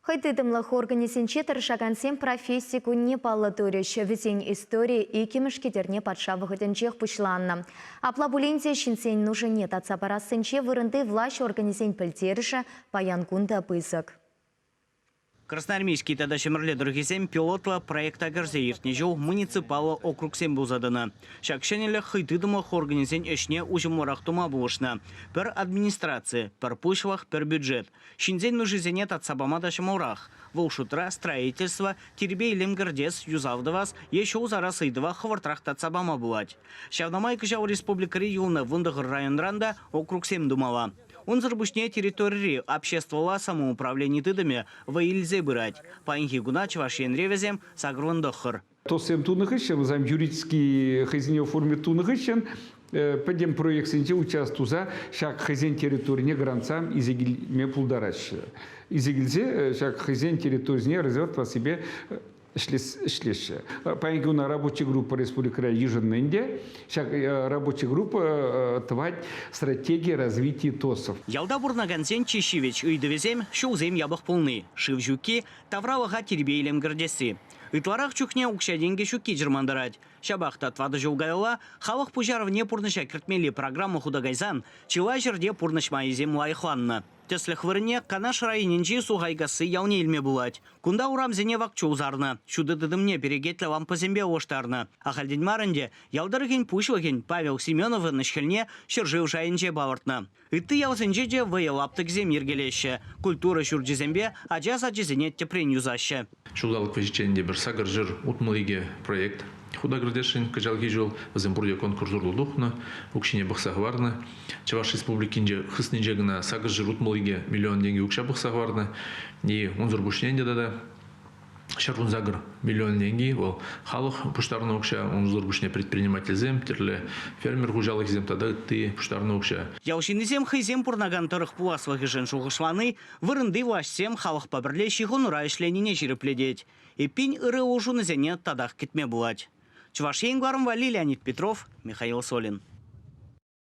Хайтыдымлық организенче тыршагансен профессия күнне паллы туреш, візен история и кемішкедерне патшавы ғыденчех пұшланна. Апла бұлензе шинсен нужыне татса парасынче вырынды влаш организен пілтеріші паян күнда пызық. Красноармейский тада шемірле дұргесен пилотла проекта гірзе ертнежу муниципалы округсен бұлзадыны. Шакшенелі хайтыдымлық организен әшне ұжымларақ тума бұлышны. Пір администрация, пір пұшвақ, пір бюджет. Шинзен нужызене татсабама да шымаурақ. Волшутра, строительство, теребейлем гірдес, юзавдывас, еще узара сыйдыва хывыртрах татсабама бұлать. Шавнамай кыжау республикари юлны вындығыр районранда округсен думала. Он зарбышне территории общественного самоуправления тыдами в Ильзе бырать. Паинхи гунач вашен ревезем сагрвандохыр. То сем тунахищен, зам юридический хозяин форме тунахищен, подем проект сенте участвуя, шаг хозяин территории не гранцам изегильме пулдарач. Изегильзе шаг хозяин территории не развивает по себе шлеше. Поэтому рабочая группа Республики ежедневно, рабочая группа твать стратегии развития ТОСов. Ялда бурнагансен чищевич үйдевезем шоузем ябық полны. Шивжуки тавралыға тербейлем гірдесі. Итларах чухне укшаденге шуки жермандарать. Шабахта твады жолгайла, халық пужаровне пурныша кіртмели программа худагайзан, чила жерде пурнышма изем лайхланна. Теслях вырне канаш районенчи сугайгасы яуне илме булать. Кунда урамзене вакчу узарна. Шуды дыдымне перегетле лампазембе оштарна. Ахальден марынде ялдарыген пушваген Павел Семенов нышхельне шыржив жайынче бавартна. Итты ялсенчеде выялаптык земиргелеще. Культура шурджезембе аджаса джезене тепрен юзаще. Шулдалық вежеченде бір сагыр жыр утмылыге проект. Худагрдешин кыжалги жол Зембурде конкурс духна, укшине бахсагварна. Чаваш республикинже хыснинжегна сагыр жыр утмылыге миллион деньги укша бахсагварна. И он зарбушненде дада шарвун загр миллион деньги, ол халық пуштарна укша, он зарбушне предприниматель зем, терле фермер хужалых зем, тогда ты пуштарна укша. Яушинезем хайзем пурнаган тұрық пуласвахи жен шуғышланы, вырынды влашсем халық пабірлеші ғонура ішленіне жиріпледеть. Эпинь ыры ужунызене тадақ кетме булать. Чувашьен Гларом Вали, Леонид Петров, Михаил Солин.